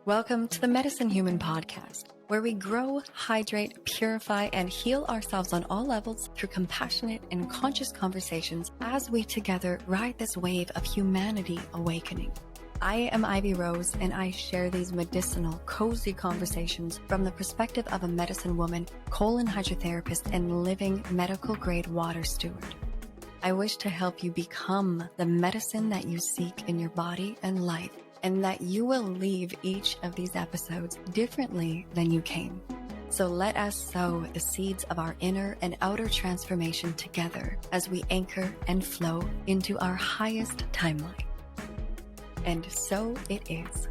Welcome to the Medicine Human podcast, where we grow, hydrate, purify, and heal ourselves on all levels through compassionate and conscious conversations as we together ride this wave of humanity awakening. I am Ivy Rose, and I share these medicinal, cozy conversations from the perspective of a medicine woman, colon hydrotherapist, and living medical-grade water steward. I wish to help you become the medicine that you seek in your body and life, and that you will leave each of these episodes differently than you came. So let us sow the seeds of our inner and outer transformation together as we anchor and flow into our highest timeline. And so it is.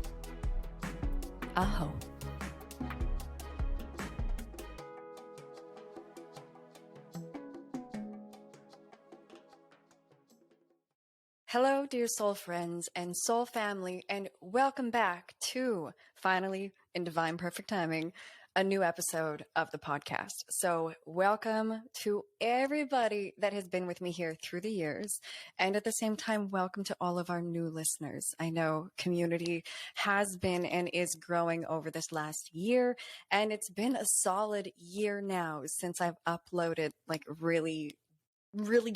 Aho. Hello, dear soul friends and soul family, and welcome back to, finally, in divine perfect timing, a new episode of the podcast. So welcome to everybody that has been with me here through the years, and at the same time, welcome to all of our new listeners. I know community has been and is growing over this last year, and it's been a solid year now since I've uploaded really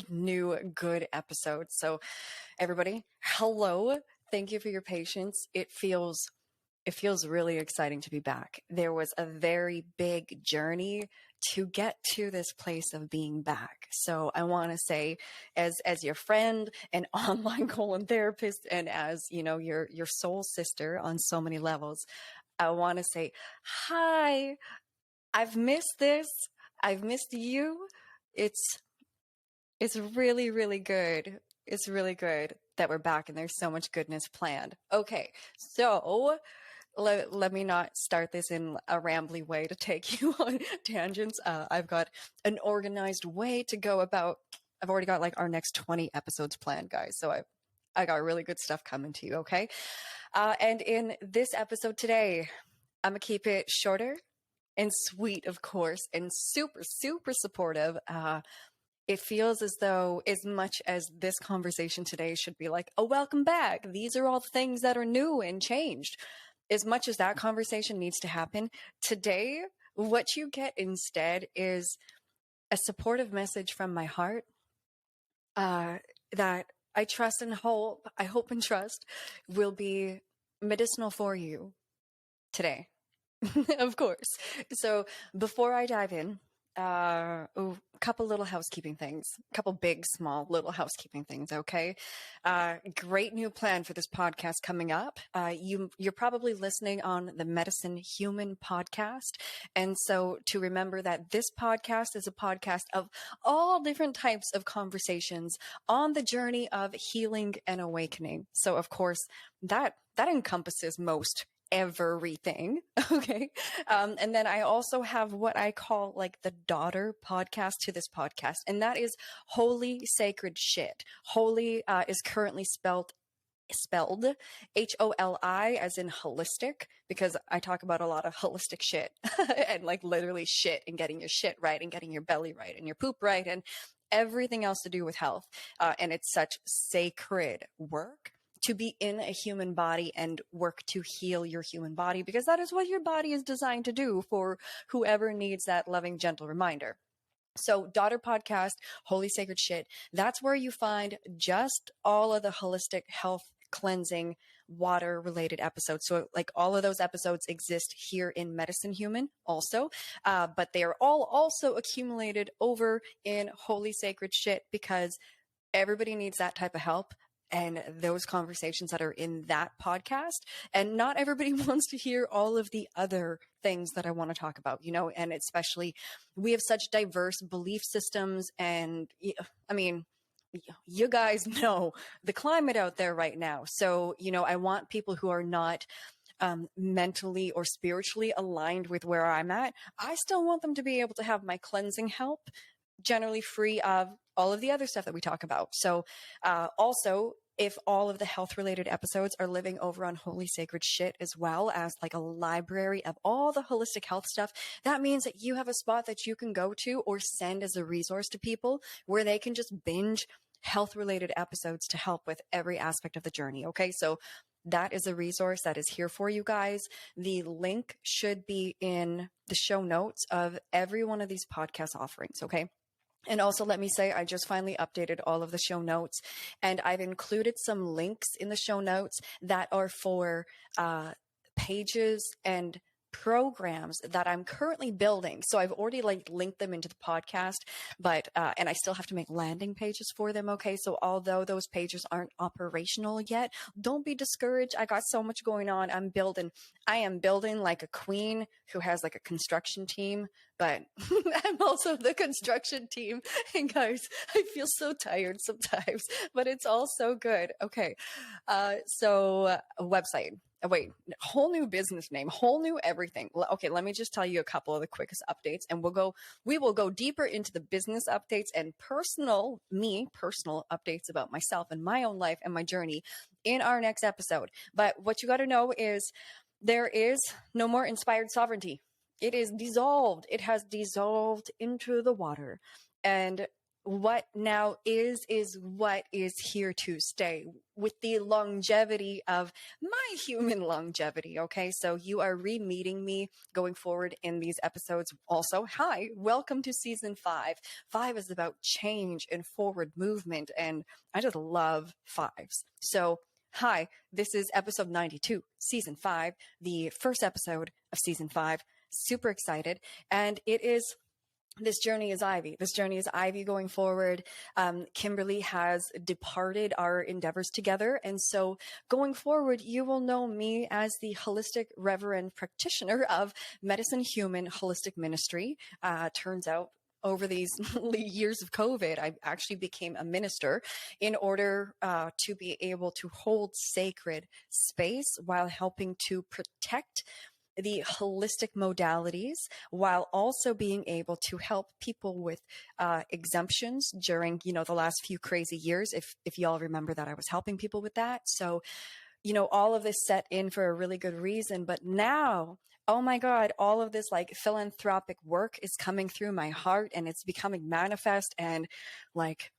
new good episodes. So everybody, hello. Thank you for your patience. It feels really exciting to be back. There was a very big journey to get to this place of being back. So I want to say, as your friend and online colon therapist, and as your soul sister on so many levels, I want to say, hi. I've missed this. I've missed you. It's really, really good. It's really good that we're back and there's so much goodness planned. Okay, so let me not start this in a rambly way to take you on tangents. I've got an organized way to go about. I've already got our next 20 episodes planned, guys. So I got really good stuff coming to you, okay? And in this episode today, I'm going to keep it shorter and sweet, of course, and super, super supportive. It feels as though, as much as this conversation today should be like, oh, welcome back. These are all things that are new and changed. As much as that conversation needs to happen, today, what you get instead is a supportive message from my heart that I trust and hope, and trust will be medicinal for you today, of course. So before I dive in, a couple little housekeeping things, a couple big, small, little housekeeping things. Okay. Great new plan for this podcast coming up. You're probably listening on the Medicine Human podcast. And so to remember that this podcast is a podcast of all different types of conversations on the journey of healing and awakening. So of course that encompasses most everything. Okay. And then I also have what I call the daughter podcast to this podcast. And that is Holy Sacred Shit. Holy is currently spelled HOLI as in holistic, because I talk about a lot of holistic shit and literally shit and getting your shit right and getting your belly right and your poop right and everything else to do with health. And it's such sacred work to be in a human body and work to heal your human body, because that is what your body is designed to do for whoever needs that loving, gentle reminder. So daughter podcast, Holy Sacred Shit, that's where you find just all of the holistic health cleansing water related episodes. So all of those episodes exist here in Medicine Human also, but they are all also accumulated over in Holy Sacred Shit, because everybody needs that type of help and those conversations that are in that podcast. And not everybody wants to hear all of the other things that I want to talk about, and especially we have such diverse belief systems. And I mean, you guys know the climate out there right now. So, I want people who are not mentally or spiritually aligned with where I'm at. I still want them to be able to have my cleansing help, generally free of all of the other stuff that we talk about. So also, if all of the health related episodes are living over on Holy Sacred Shit, as well as a library of all the holistic health stuff, that means that you have a spot that you can go to or send as a resource to people where they can just binge health related episodes to help with every aspect of the journey. Okay. So that is a resource that is here for you guys. The link should be in the show notes of every one of these podcast offerings. Okay. And also, let me say, I just finally updated all of the show notes, and I've included some links in the show notes that are for pages and programs that I'm currently building. So I've already linked them into the podcast, but and I still have to make landing pages for them. Okay, so although those pages aren't operational yet, don't be discouraged. I got so much going on. I am building like a queen who has like a construction team, but I'm also the construction team. And guys, I feel so tired sometimes, but it's all so good. Okay, so website. Wait, whole new business name, whole new everything. Okay, let me just tell you a couple of the quickest updates, and we will go deeper into the business updates and personal updates about myself and my own life and my journey in our next episode. But what you got to know is there is no more inspired sovereignty. It is dissolved. It has dissolved into the water. And what now is what is here to stay with the longevity of my human longevity. Okay. So you are re-meeting me going forward in these episodes. Also, hi, welcome to season 5. 5 is about change and forward movement. And I just love 5s. So hi, this is episode 92, season 5, the first episode of season 5. Super excited. And it is this journey is Ivy. This journey is Ivy going forward. Kimberly has departed our endeavors together. And so going forward, you will know me as the holistic reverend practitioner of Medicine Human Holistic Ministry. Turns out over these years of COVID, I actually became a minister in order to be able to hold sacred space while helping to protect the holistic modalities, while also being able to help people with exemptions during, the last few crazy years. If y'all remember that I was helping people with that. So, all of this set in for a really good reason. But now, oh my God, all of this like philanthropic work is coming through my heart and it's becoming manifest, and like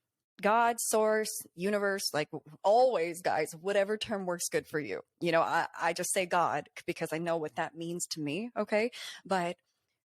God, source, universe, like always, guys, whatever term works good for you. I just say God because I know what that means to me. Okay. But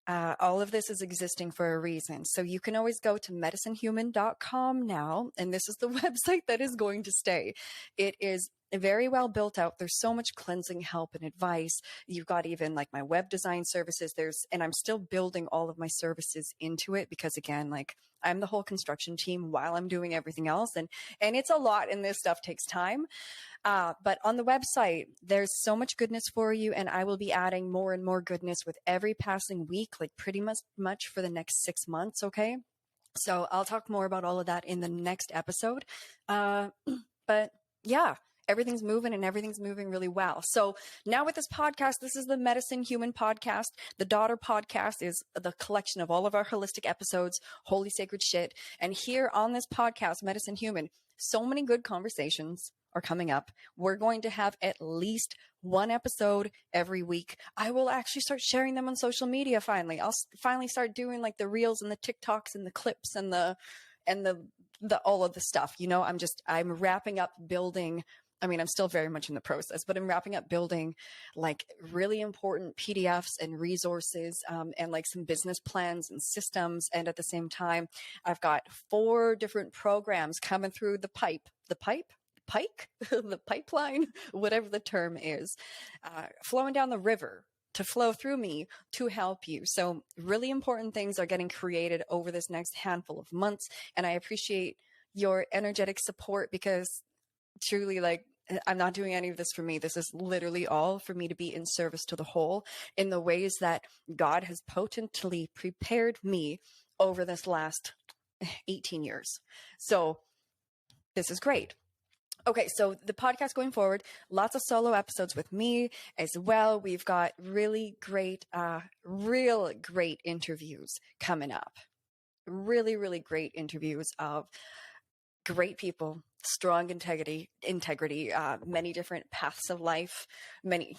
all of this is existing for a reason. So you can always go to medicinehuman.com now. And this is the website that is going to stay. It is very well built out. There's so much cleansing help and advice. You've got even like my web design services. And I'm still building all of my services into it because again, like I'm the whole construction team while I'm doing everything else. And it's a lot, and this stuff takes time. But on the website, there's so much goodness for you. And I will be adding more and more goodness with every passing week, like pretty much for the next 6 months. Okay. So I'll talk more about all of that in the next episode. But yeah, everything's moving and everything's moving really well. So now with this podcast, this is the Medicine Human podcast. The daughter podcast is the collection of all of our holistic episodes, holy sacred shit. And here on this podcast, Medicine Human, so many good conversations are coming up. We're going to have at least one episode every week. I will actually start sharing them on social media finally. I'll finally start doing like the reels and the TikToks and the clips and the all of the stuff. I'm wrapping up building. I mean, I'm still very much in the process, but I'm wrapping up building like really important PDFs and resources and like some business plans and systems. And at the same time, I've got 4 different programs coming through the pipeline, whatever the term is, flowing down the river to flow through me to help you. So really important things are getting created over this next handful of months. And I appreciate your energetic support because truly, like, I'm not doing any of this for me. This is literally all for me to be in service to the whole in the ways that God has potently prepared me over this last 18 years. So this is great. Okay, so the podcast going forward, lots of solo episodes with me as well. We've got really great, real great interviews coming up. Really, really great interviews of great people, strong integrity, many different paths of life, many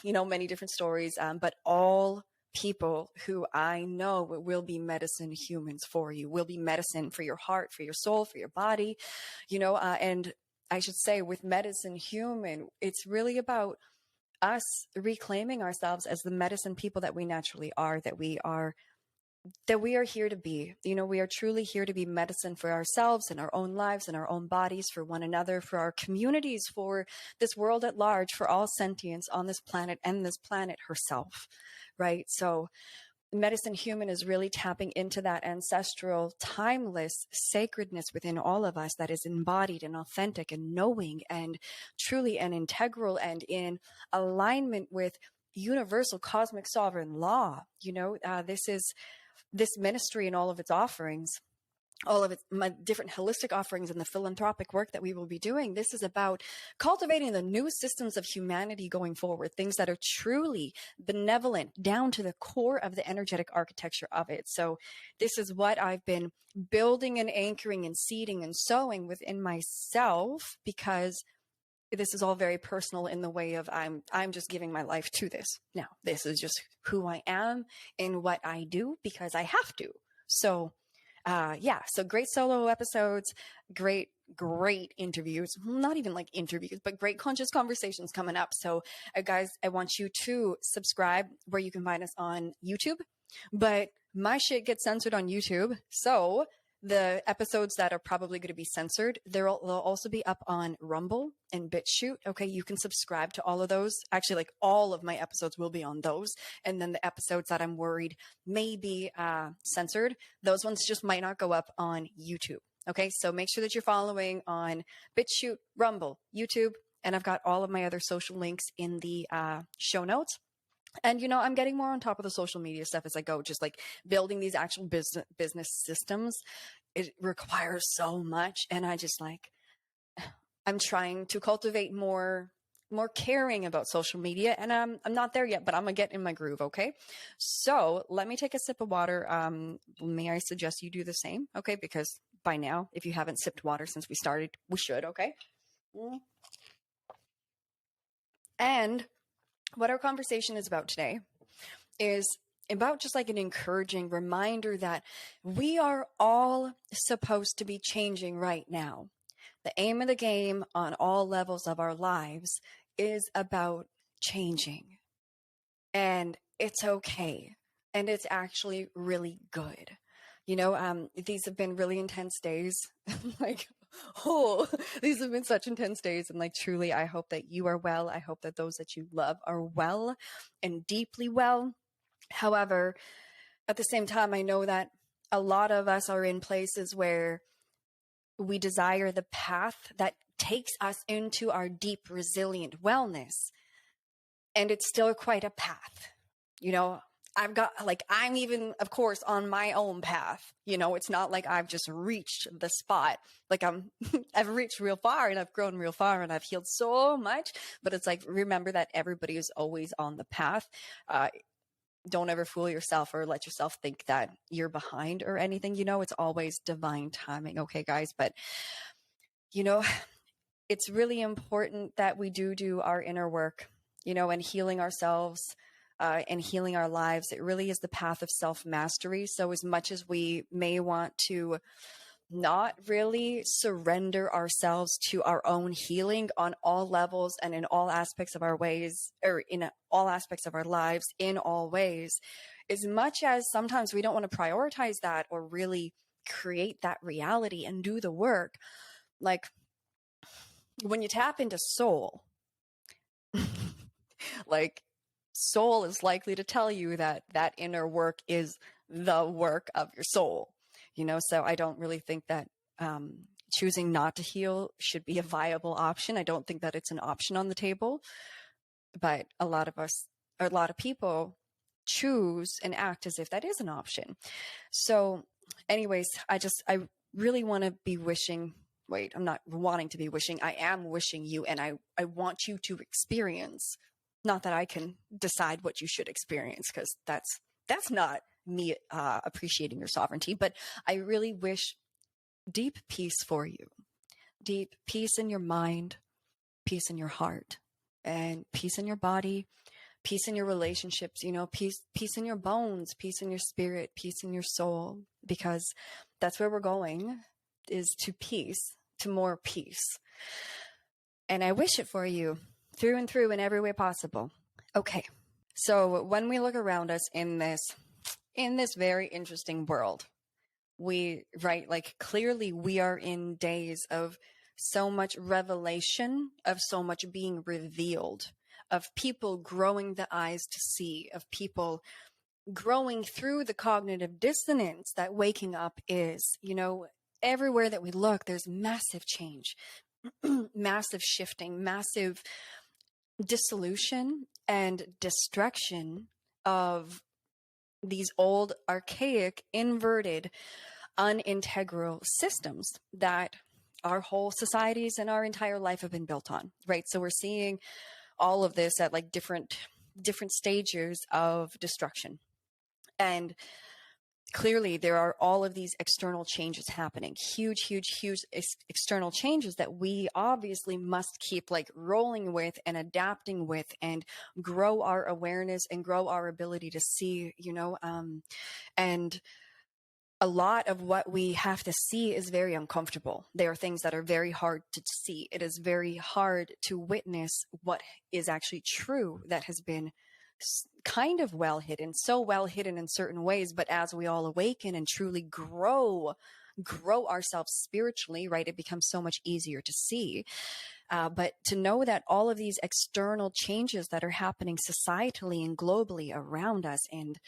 different stories, but all people who I know will be medicine humans for you, will be medicine for your heart, for your soul, for your body, and I should say with medicine human, it's really about us reclaiming ourselves as the medicine people that we naturally are, that we are here to be. We are truly here to be medicine for ourselves and our own lives and our own bodies, for one another, for our communities, for this world at large, for all sentience on this planet and this planet herself, right? So medicine human is really tapping into that ancestral, timeless sacredness within all of us that is embodied and authentic and knowing and truly and integral and in alignment with universal cosmic sovereign law. This ministry and all of its offerings, all of its my different holistic offerings and the philanthropic work that we will be doing. This is about cultivating the new systems of humanity going forward, things that are truly benevolent down to the core of the energetic architecture of it. So this is what I've been building and anchoring and seeding and sowing within myself, because this is all very personal in the way of I'm just giving my life to this. Now, this is just who I am and what I do because I have to. So so great solo episodes, great interviews, not even like interviews, but great conscious conversations coming up. So guys, I want you to subscribe where you can find us on YouTube, but my shit gets censored on YouTube. So the episodes that are probably going to be censored, they'll also be up on Rumble and Bitchute. Okay, you can subscribe to all of those. Actually, like all of my episodes will be on those. And then the episodes that I'm worried may be censored, those ones just might not go up on YouTube. Okay, so make sure that you're following on Bitchute, Rumble, YouTube, and I've got all of my other social links in the show notes. And, I'm getting more on top of the social media stuff as I go, just like building these actual business systems. It requires so much. And I'm trying to cultivate more caring about social media. And I'm not there yet, but I'm going to get in my groove. Okay. So let me take a sip of water. May I suggest you do the same? Okay. Because by now, if you haven't sipped water since we started, we should. Okay. And what our conversation is about today is about just like an encouraging reminder that we are all supposed to be changing right now. The aim of the game on all levels of our lives is about changing. And it's okay. And it's actually really good. These have been really intense days. These have been such intense days. And truly, I hope that you are well. I hope that those that you love are well and deeply well. However, at the same time, I know that a lot of us are in places where we desire the path that takes us into our deep, resilient wellness. And it's still quite a path. I'm even, of course, on my own path. It's not like I've just reached the spot. I've reached real far and I've grown real far and I've healed so much. But it's remember that everybody is always on the path. Don't ever fool yourself or let yourself think that you're behind or anything. It's always divine timing. Okay, guys. But, it's really important that we do our inner work, and healing ourselves and healing our lives. It really is the path of self-mastery. So as much as we may want to not really surrender ourselves to our own healing on all levels and in all aspects of our ways, or in all aspects of our lives, in all ways, as much as sometimes we don't want to prioritize that or really create that reality and do the work, when you tap into soul, soul is likely to tell you that that inner work is the work of your soul. So I don't really think that choosing not to heal should be a viable option. I don't think that it's an option on the table, but a lot of people choose and act as if that is an option. So anyways, I really want to be wishing, I'm not wanting to be wishing, I am wishing you, and I want you to experience, not that I can decide what you should experience, because that's not me appreciating your sovereignty, but I really wish deep peace for you, deep peace in your mind, peace in your heart, and peace in your body, peace in your relationships, peace in your bones, peace in your spirit, peace in your soul, because that's where we're going, is to peace, to more peace. And I wish it for you through and through in every way possible. Okay. So when we look around us in this very interesting world, clearly we are in days of so much revelation, of so much being revealed, of people growing the eyes to see, of people growing through the cognitive dissonance that waking up is. Everywhere that we look, there's massive change, massive shifting, massive dissolution and destruction of these old, archaic, inverted, unintegral systems that our whole societies and our entire life have been built on, right? So we're seeing all of this at like different stages of destruction. And clearly there are all of these external changes happening, huge external changes that we obviously must keep like rolling with and adapting with and grow our awareness and grow our ability to see, and a lot of what we have to see is very uncomfortable. There are things that are very hard to see. It is very hard to witness what is actually true that has been kind of well hidden, so well hidden in certain ways. But as we all awaken and truly grow ourselves spiritually, right, it becomes so much easier to see. But to know that all of these external changes that are happening societally and globally around us, and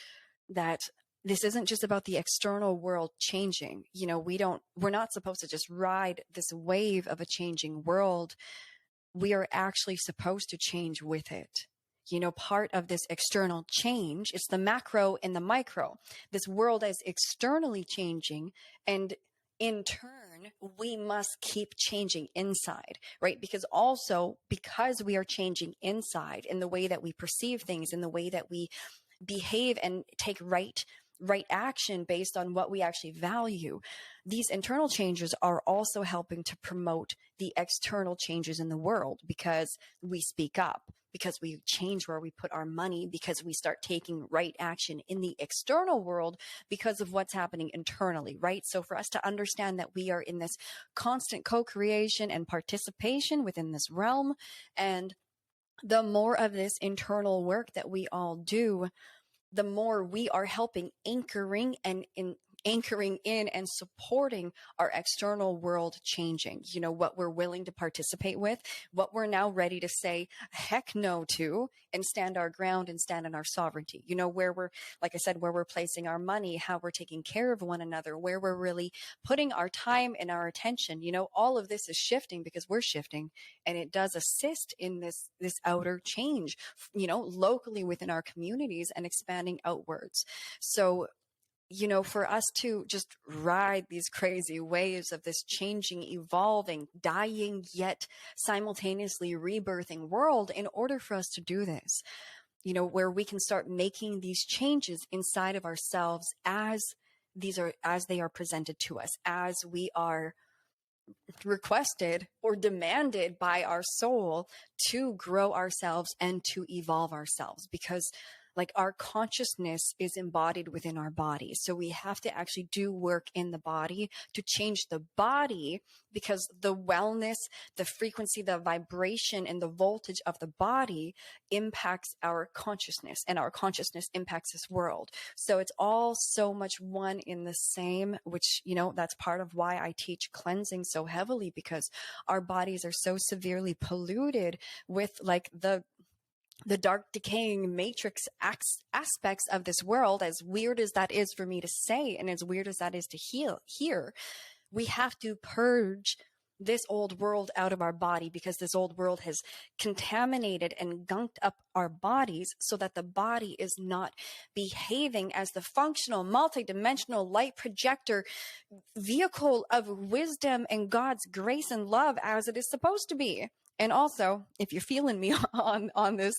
that this isn't just about the external world changing. We're not supposed to just ride this wave of a changing world. We are actually supposed to change with it. Part of this external change, it's the macro and the micro. This world is externally changing, and in turn, we must keep changing inside, right? Because we are changing inside in the way that we perceive things, in the way that we behave and take right action based on what we actually value. These internal changes are also helping to promote the external changes in the world, because we speak up, because we change where we put our money, because we start taking right action in the external world because of what's happening internally, right? So for us to understand that we are in this constant co-creation and participation within this realm, and the more of this internal work that we all do, the more we are helping anchoring in and supporting our external world changing, what we're willing to participate with, what we're now ready to say heck no to, and stand our ground and stand in our sovereignty, where we're, like I said, where we're placing our money, how we're taking care of one another, where we're really putting our time and our attention. All of this is shifting because we're shifting, and it does assist in this outer change, locally within our communities and expanding outwards. So for us to just ride these crazy waves of this changing, evolving, dying, yet simultaneously rebirthing world, in order for us to do this, where we can start making these changes inside of ourselves as they are presented to us, as we are requested or demanded by our soul to grow ourselves and to evolve ourselves, because like our consciousness is embodied within our body. So we have to actually do work in the body to change the body, because the wellness, the frequency, the vibration, and the voltage of the body impacts our consciousness, and our consciousness impacts this world. So it's all so much one in the same, which, that's part of why I teach cleansing so heavily, because our bodies are so severely polluted with like the dark, decaying matrix aspects of this world. As weird as that is for me to say, and as weird as that is to hear, we have to purge this old world out of our body, because this old world has contaminated and gunked up our bodies, so that the body is not behaving as the functional, multidimensional light projector vehicle of wisdom and God's grace and love as it is supposed to be. And also, if you're feeling me on this,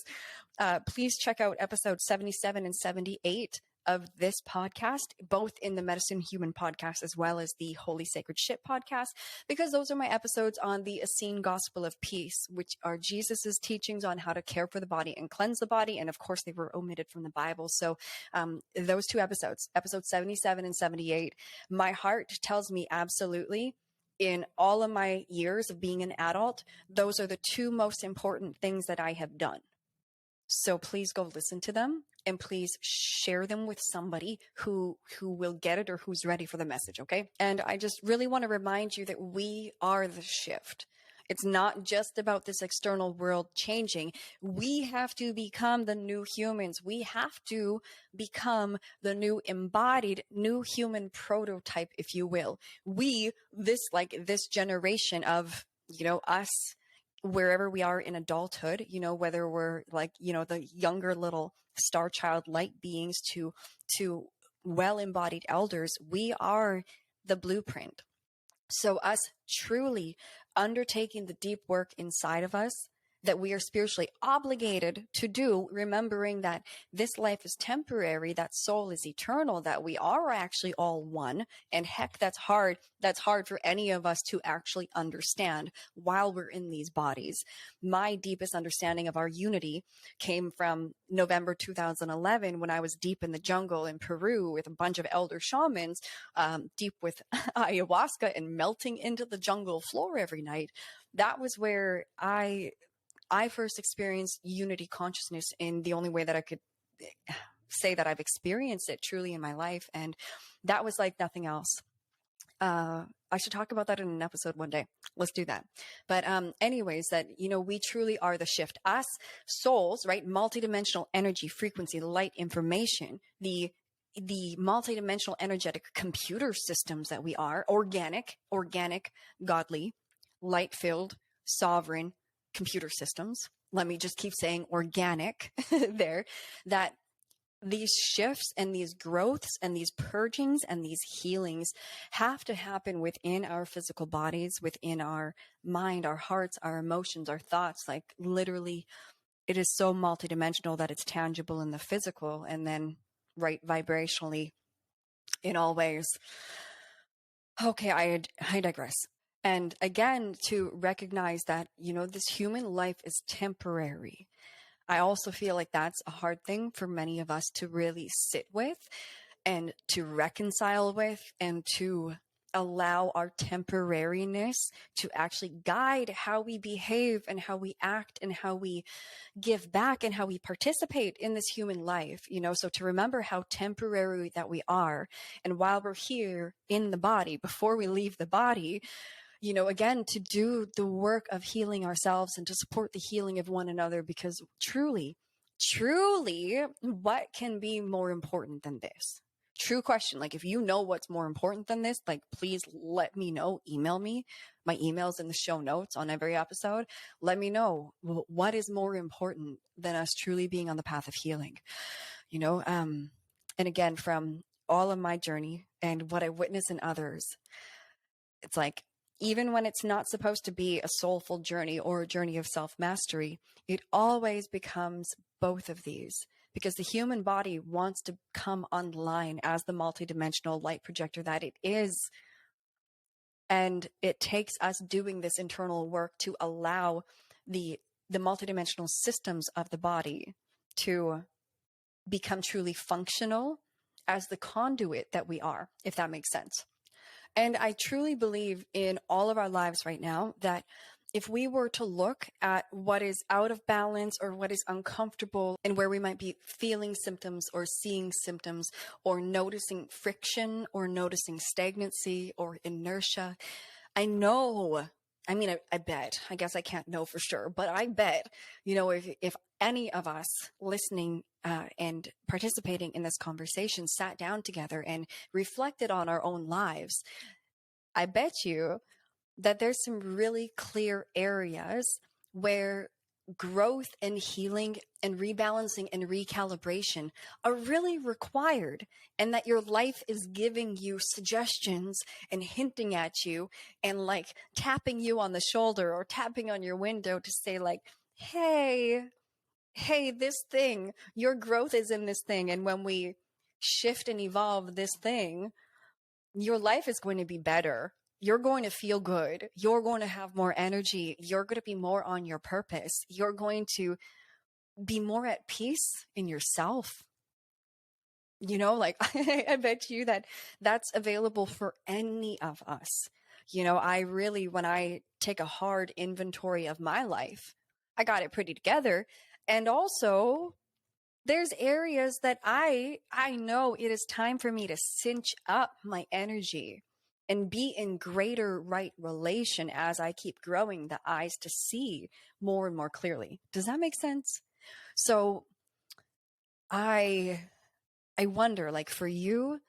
please check out episode 77 and 78 of this podcast, both in the Medicine Human podcast as well as the Holy Sacred Shit podcast, because those are my episodes on the Essene Gospel of Peace, which are Jesus's teachings on how to care for the body and cleanse the body. And of course, they were omitted from the Bible. So those two episodes, episode 77 and 78, my heart tells me absolutely, in all of my years of being an adult, those are the two most important things that I have done. So please go listen to them, and please share them with somebody who will get it or who's ready for the message, okay? And I just really want to remind you that we are the shift. It's not just about this external world changing. We have to become the new humans. We have to become the new embodied, new human prototype, if you will. This generation of, us, wherever we are in adulthood, whether we're the younger little star child light beings to well-embodied elders, we are the blueprint. So us truly undertaking the deep work inside of us that we are spiritually obligated to do, remembering that this life is temporary, that soul is eternal, that we are actually all one. And heck, that's hard. That's hard for any of us to actually understand while we're in these bodies. My deepest understanding of our unity came from November 2011, when I was deep in the jungle in Peru with a bunch of elder shamans, deep with ayahuasca and melting into the jungle floor every night. That was where I first experienced unity consciousness in the only way that I could say that I've experienced it truly in my life. And that was like nothing else. I should talk about that in an episode one day. Let's do that. But anyways, that, we truly are the shift. Us souls, right? Multidimensional energy, frequency, light, information, the multidimensional energetic computer systems that we are, organic, godly, light-filled, sovereign computer systems. Let me just keep saying organic there, that these shifts and these growths and these purgings and these healings have to happen within our physical bodies, within our mind, our hearts, our emotions, our thoughts. Like literally, it is so multidimensional that it's tangible in the physical, and then right vibrationally in all ways. Okay, I digress. And again, to recognize that, this human life is temporary. I also feel like that's a hard thing for many of us to really sit with and to reconcile with, and to allow our temporariness to actually guide how we behave and how we act and how we give back and how we participate in this human life, so to remember how temporary that we are. And while we're here in the body, before we leave the body, again, to do the work of healing ourselves and to support the healing of one another, because truly, what can be more important than this? True question. Like, if you know what's more important than this, like, please let me know. Email me. My email's in the show notes on every episode. Let me know what is more important than us truly being on the path of healing, and again, from all of my journey and what I witness in others, it's like, even when it's not supposed to be a soulful journey or a journey of self-mastery, it always becomes both of these, because the human body wants to come online as the multidimensional light projector that it is. And it takes us doing this internal work to allow the multidimensional systems of the body to become truly functional as the conduit that we are, if that makes sense. And I truly believe in all of our lives right now that if we were to look at what is out of balance or what is uncomfortable, and where we might be feeling symptoms or seeing symptoms or noticing friction or noticing stagnancy or inertia, I bet, I guess I can't know for sure, but I bet, if any of us listening and participating in this conversation sat down together and reflected on our own lives, I bet you that there's some really clear areas where growth and healing and rebalancing and recalibration are really required, and that your life is giving you suggestions and hinting at you and like tapping you on the shoulder or tapping on your window to say like, hey, this thing, your growth is in this thing. And when we shift and evolve this thing, your life is going to be better. You're going to feel good. You're going to have more energy. You're going to be more on your purpose. You're going to be more at peace in yourself. You know, like I bet you that that's available for any of us. You know, I really, when I take a hard inventory of my life, I got it pretty together. And also, there's areas that I know it is time for me to cinch up my energy and be in greater right relation as I keep growing the eyes to see more and more clearly. Does that make sense? So I I wonder, like, for you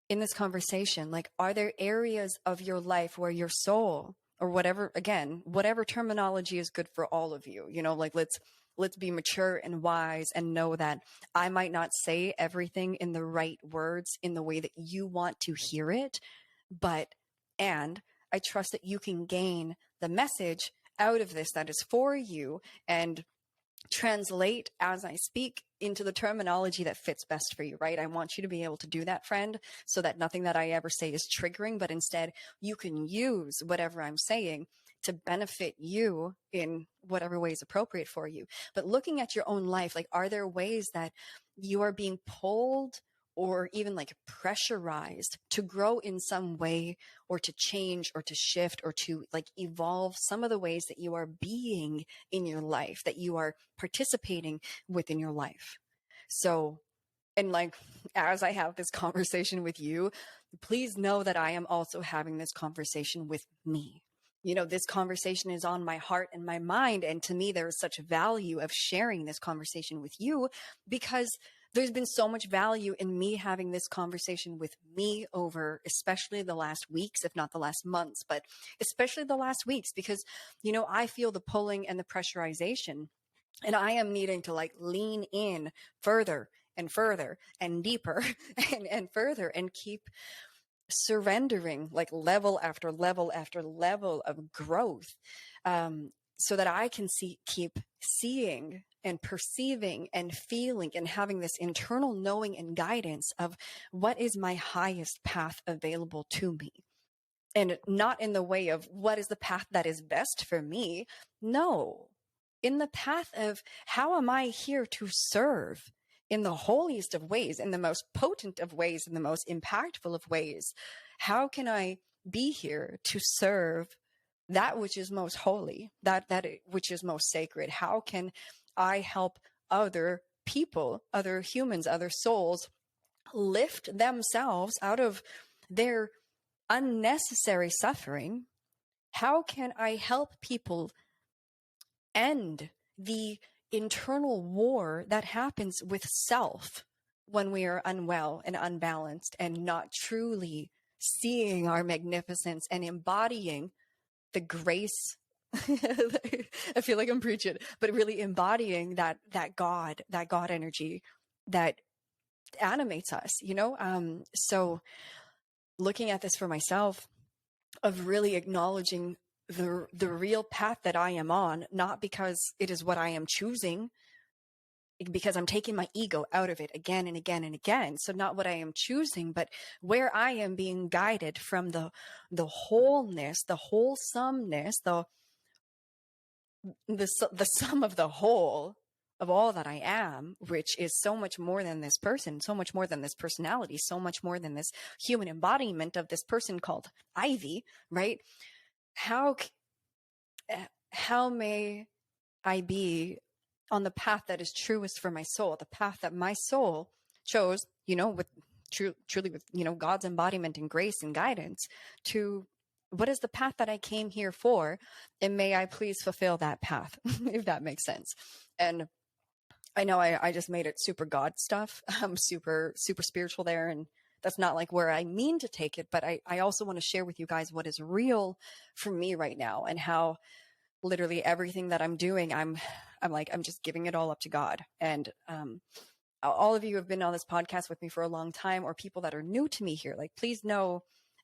in this conversation, like, are there areas of your life where your soul, or whatever, again, whatever terminology is good for all of you, you know, like, let's be mature and wise and know that I might not say everything in the right words in the way that you want to hear it, but and I trust that you can gain the message out of this that is for you and translate as I speak into the terminology that fits best for you, right? I want you to be able to do that, friend, so that nothing that I ever say is triggering, but instead you can use whatever I'm saying to benefit you in whatever way is appropriate for you. But looking at your own life, like, are there ways that you are being pulled or even like pressurized to grow in some way, or to change or to shift or to like evolve some of the ways that you are being in your life, that you are participating within your life? So, and like, as I have this conversation with you, please know that I am also having this conversation with me. You know, this conversation is on my heart and my mind. And to me, there is such value of sharing this conversation with you, because there's been so much value in me having this conversation with me over, especially the last weeks, if not the last months, but especially the last weeks, because, you know, I feel the pulling and the pressurization, and I am needing to like lean in further and further and deeper and further, and keep surrendering like level after level after level of growth, so that I can keep seeing and perceiving and feeling and having this internal knowing and guidance of what is my highest path available to me. And not in the way of what is the path that is best for me. No, in the path of how am I here to serve in the holiest of ways, in the most potent of ways, in the most impactful of ways. How can I be here to serve that which is most holy, that which is most sacred? How can I help other people, other humans, other souls lift themselves out of their unnecessary suffering? How can I help people end the internal war that happens with self when we are unwell and unbalanced and not truly seeing our magnificence and embodying the grace? I feel like I'm preaching, but really embodying that God energy that animates us, you know? So looking at this for myself, of really acknowledging the real path that I am on, not because it is what I am choosing, because I'm taking my ego out of it again and again and again. So not what I am choosing, but where I am being guided from the wholeness, the wholesomeness, the sum of the whole of all that I am, which is so much more than this person, so much more than this personality, so much more than this human embodiment of this person called Ivy, right? How how may I be on the path that is truest for my soul, the path that my soul chose, you know, with truly with, you know, God's embodiment and grace and guidance, to what is the path that I came here for? And may I please fulfill that path, if that makes sense. And I know I just made it super God stuff. I'm super spiritual there. And that's not like where I mean to take it. But I also want to share with you guys what is real for me right now, and how literally everything that I'm doing, I'm just giving it all up to God. And all of you have been on this podcast with me for a long time, or people that are new to me here, like, please know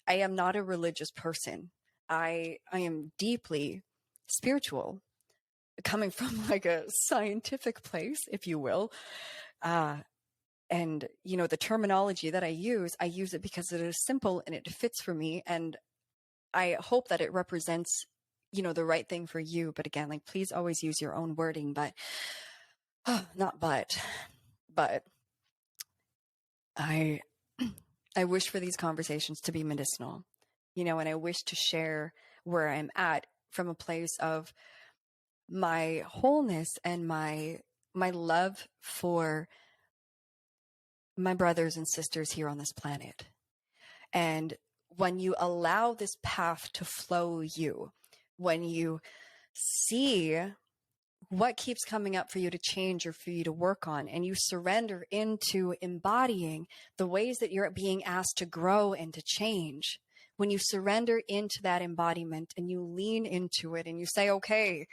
I am not a religious person. I am deeply spiritual, coming from like a scientific place, if you will. And, the terminology that I use it because it is simple and it fits for me. And I hope that it represents, the right thing for you. But again, like, please always use your own wording, but but I wish for these conversations to be medicinal, and I wish to share where I'm at from a place of my wholeness and my love for my brothers and sisters here on this planet. And when you allow this path to flow you, when you see what keeps coming up for you to change or for you to work on, and you surrender into embodying the ways that you're being asked to grow and to change, when you surrender into that embodiment and you lean into it and you say, okay,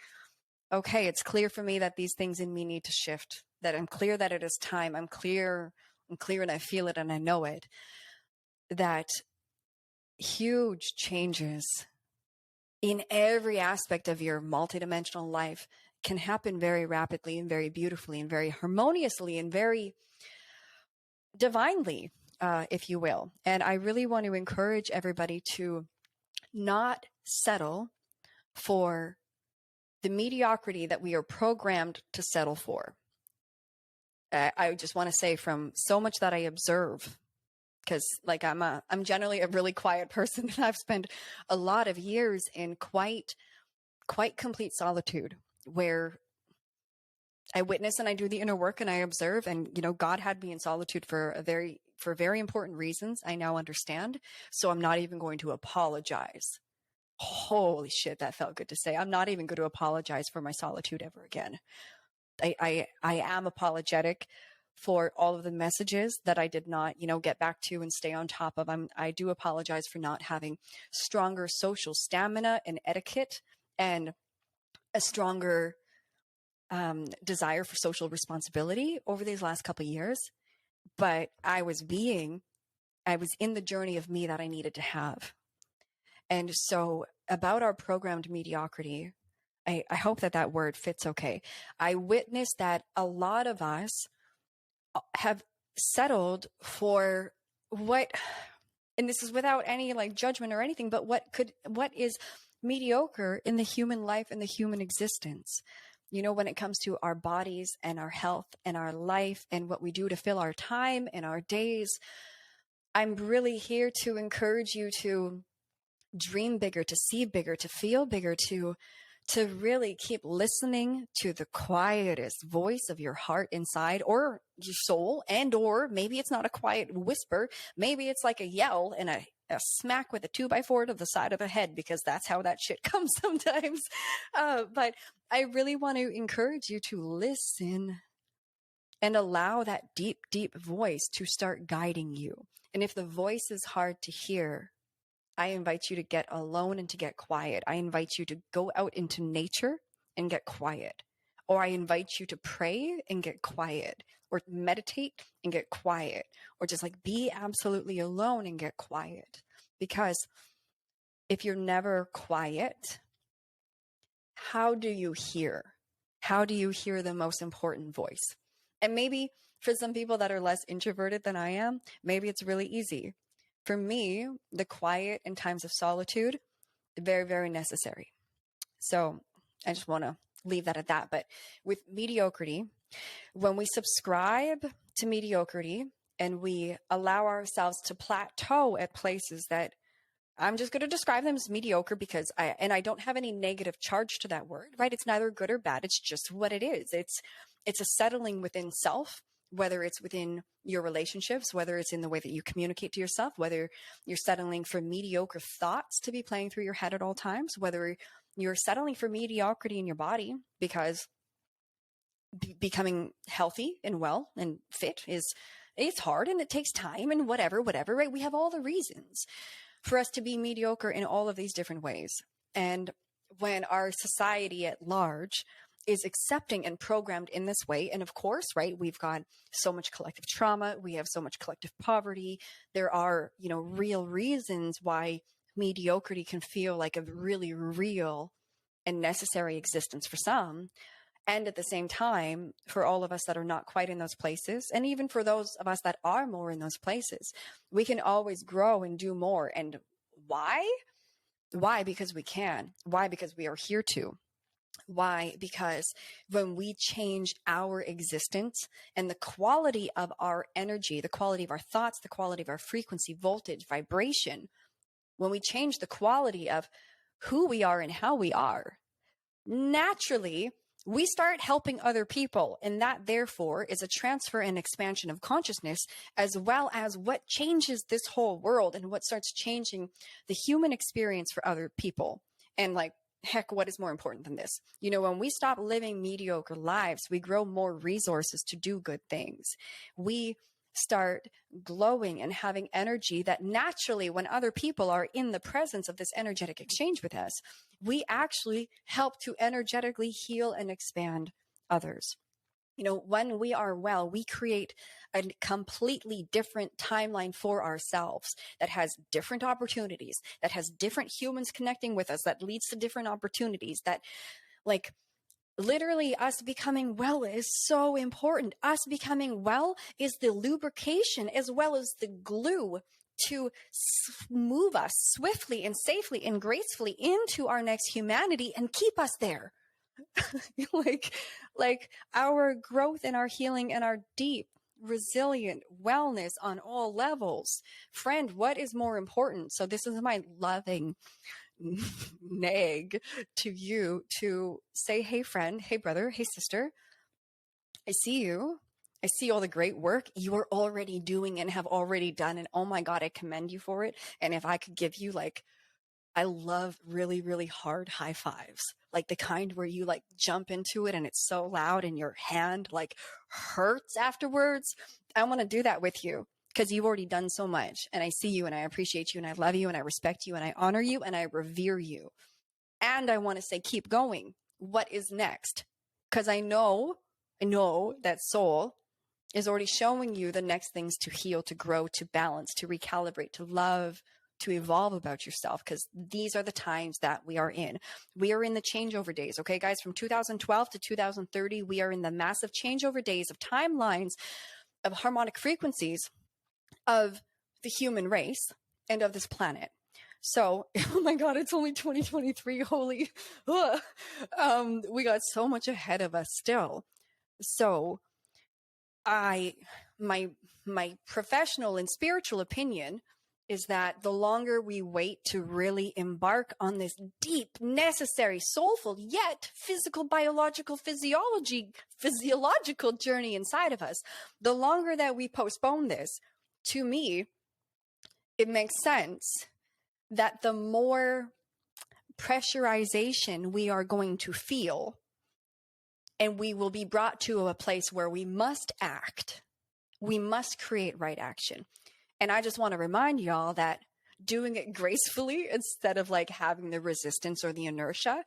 it's clear for me that these things in me need to shift, that I'm clear that it is time. I'm clear and I feel it and I know it, that huge changes in every aspect of your multidimensional life can happen very rapidly and very beautifully and very harmoniously and very divinely, if you will. And I really want to encourage everybody to not settle for the mediocrity that we are programmed to settle for. I just want to say, from so much that I observe, because like I'm generally a really quiet person, and I've spent a lot of years in quite complete solitude, where I witness and I do the inner work and I observe, and God had me in solitude for very important reasons. I now understand, so I'm not even going to apologize. Holy shit, that felt good to say. I'm not even going to apologize for my solitude ever again. I am apologetic for all of the messages that I did not, get back to and stay on top of. I do apologize for not having stronger social stamina and etiquette and a stronger desire for social responsibility over these last couple of years. But I was in the journey of me that I needed to have. And so about our programmed mediocrity, I hope that word fits okay. I witnessed that a lot of us have settled for what, and this is without any like judgment or anything, but what is mediocre in the human life and the human existence, when it comes to our bodies and our health and our life and what we do to fill our time and our days. I'm really here to encourage you to dream bigger, to see bigger, to feel bigger, to really keep listening to the quietest voice of your heart inside, or your soul, and or maybe it's not a quiet whisper, maybe it's like a yell and a smack with a 2x4 to the side of the head, because that's how that shit comes sometimes. But I really want to encourage you to listen and allow that deep, deep voice to start guiding you. And if the voice is hard to hear, I invite you to get alone and to get quiet. I invite you to go out into nature and get quiet. Or I invite you to pray and get quiet, or meditate and get quiet, or just like be absolutely alone and get quiet. Because if you're never quiet, how do you hear? How do you hear the most important voice? And maybe for some people that are less introverted than I am, maybe it's really easy. For me, the quiet in times of solitude, very, very necessary. So I just want to leave that at that. But with mediocrity, when we subscribe to mediocrity and we allow ourselves to plateau at places that I'm just going to describe them as mediocre, because I don't have any negative charge to that word, right? It's neither good or bad. It's just what it is. It's a settling within self, whether it's within your relationships, whether it's in the way that you communicate to yourself, whether you're settling for mediocre thoughts to be playing through your head at all times, whether you're settling for mediocrity in your body, because becoming healthy and well and fit it's hard and it takes time and whatever, right? We have all the reasons for us to be mediocre in all of these different ways. And when our society at large is accepting and programmed in this way, and of course, right, we've got so much collective trauma, we have so much collective poverty, there are, real reasons why mediocrity can feel like a really real and necessary existence for some. And at the same time, for all of us that are not quite in those places, and even for those of us that are more in those places, we can always grow and do more. And why? Why? Because we can. Why? Because we are here to. Why? Because when we change our existence and the quality of our energy, the quality of our thoughts, the quality of our frequency, voltage, vibration, when we change the quality of who we are and how we are, naturally, we start helping other people. And that, therefore, is a transfer and expansion of consciousness, as well as what changes this whole world and what starts changing the human experience for other people. And like, heck, what is more important than this? You know, when we stop living mediocre lives, we grow more resources to do good things. We start glowing and having energy that naturally, when other people are in the presence of this energetic exchange with us, we actually help to energetically heal and expand others. You know, when we are well, we create a completely different timeline for ourselves that has different opportunities, that has different humans connecting with us, that leads to different opportunities, that like literally us becoming well is so important. Us becoming well is the lubrication as well as the glue to move us swiftly and safely and gracefully into our next humanity and keep us there. like like our growth and our healing and our deep resilient wellness on all levels. Friend, what is more important? So this is my loving nag to you to say, hey friend, hey brother, hey sister, I see you. I see all the great work you are already doing and have already done. And oh my God, I commend you for it. And if I could give you like, I love really, really hard high fives, like the kind where you like jump into it and it's so loud and your hand like hurts afterwards. I want to do that with you because you've already done so much. And I see you and I appreciate you and I love you and I respect you and I honor you and I revere you. And I want to say, keep going. What is next? Because I know that soul is already showing you the next things to heal, to grow, to balance, to recalibrate, to love, to evolve about yourself, because these are the times that we are in. We are in the changeover days, okay, guys? From 2012 to 2030, we are in the massive changeover days of timelines, of harmonic frequencies of the human race and of this planet. So, oh my God, it's only 2023. Holy, we got so much ahead of us still. So my professional and spiritual opinion is that the longer we wait to really embark on this deep, necessary, soulful, yet physical, biological, physiological journey inside of us, the longer that we postpone this, to me, it makes sense that the more pressurization we are going to feel, and we will be brought to a place where we must act. We must create right action. And I just want to remind y'all that doing it gracefully instead of like having the resistance or the inertia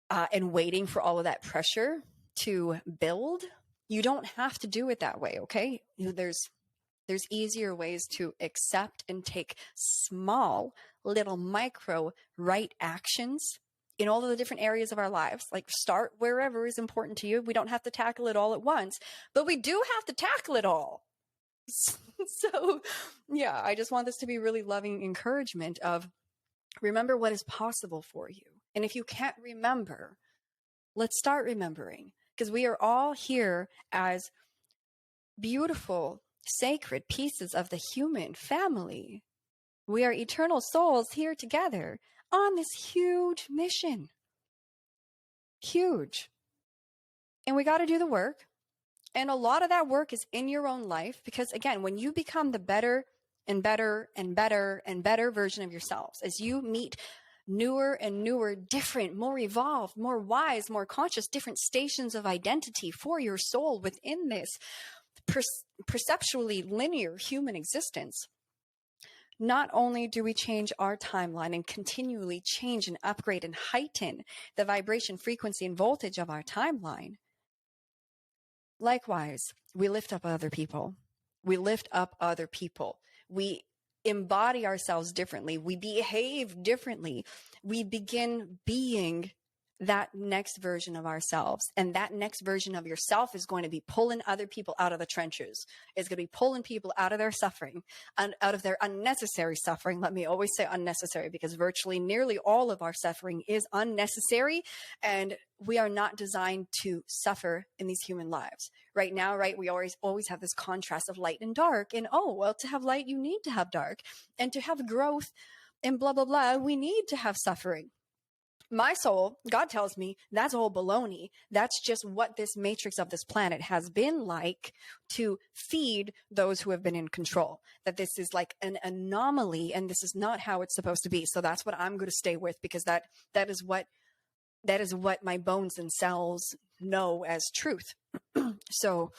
and waiting for all of that pressure to build, you don't have to do it that way, okay? There's easier ways to accept and take small, little micro right actions in all of the different areas of our lives. Like start wherever is important to you. We don't have to tackle it all at once, but we do have to tackle it all. So yeah, I just want this to be really loving encouragement of remember what is possible for you. And if you can't remember, let's start remembering, because we are all here as beautiful, sacred pieces of the human family. We are eternal souls here together on this huge mission. Huge. And we got to do the work. And a lot of that work is in your own life, because again, when you become the better and better and better and better version of yourselves, as you meet newer and newer, different, more evolved, more wise, more conscious, different stations of identity for your soul within this perceptually linear human existence, not only do we change our timeline and continually change and upgrade and heighten the vibration, frequency, and voltage of our timeline, likewise, we lift up other people. We lift up other people. We embody ourselves differently. We behave differently. We begin being that next version of ourselves. And that next version of yourself is going to be pulling other people out of the trenches. It's going to be pulling people out of their suffering and out of their unnecessary suffering. Let me always say unnecessary, because virtually nearly all of our suffering is unnecessary. And we are not designed to suffer in these human lives. Right now, right, we always have this contrast of light and dark. And oh, well, to have light, you need to have dark. And to have growth and blah, blah, blah, we need to have suffering. My soul, God tells me, that's all baloney. That's just what this matrix of this planet has been like to feed those who have been in control. That this is like an anomaly and this is not how it's supposed to be. So that's what I'm going to stay with, because that is what my bones and cells know as truth. So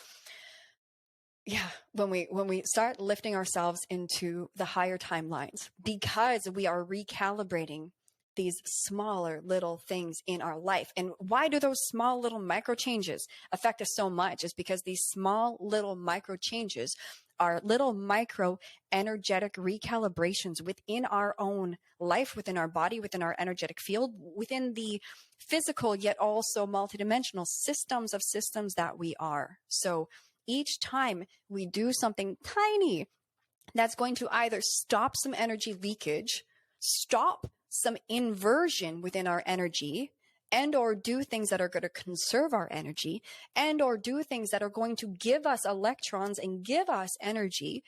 yeah, when we start lifting ourselves into the higher timelines, because we are recalibrating these smaller little things in our life. And why do those small little micro changes affect us so much? Is because these small little micro changes are little micro energetic recalibrations within our own life, within our body, within our energetic field, within the physical yet also multidimensional systems of systems that we are. So each time we do something tiny that's going to either stop some energy leakage, stop some inversion within our energy, and or do things that are going to conserve our energy, and or do things that are going to give us electrons and give us energy.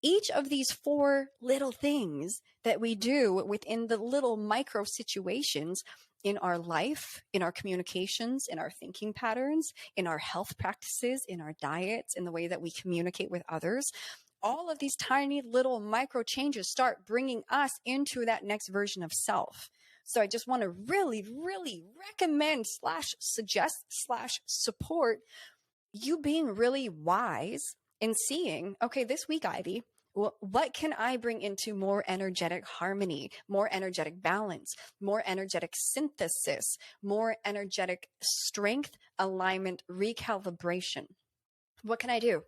Each of these four little things that we do within the little micro situations in our life, in our communications, in our thinking patterns, in our health practices, in our diets, in the way that we communicate with others, all of these tiny little micro changes start bringing us into that next version of self. So I just want to really, really recommend / suggest / support you being really wise in seeing, okay, this week, Ivy, what can I bring into more energetic harmony, more energetic balance, more energetic synthesis, more energetic strength, alignment, recalibration? What can I do?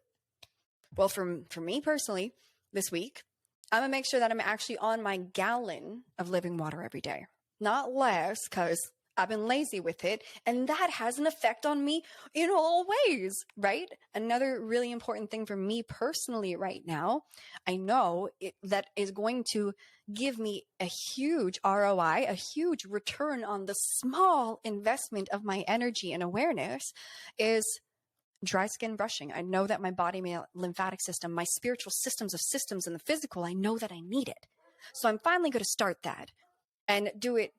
Well, for me personally, this week, I'm gonna make sure that I'm actually on my gallon of living water every day, not less, because I've been lazy with it, and that has an effect on me in all ways, right? Another really important thing for me personally right now, I know that is going to give me a huge ROI, a huge return on the small investment of my energy and awareness, is dry skin brushing. I know that my body, my lymphatic system, my spiritual systems of systems and the physical, I know that I need it. So I'm finally going to start that and do it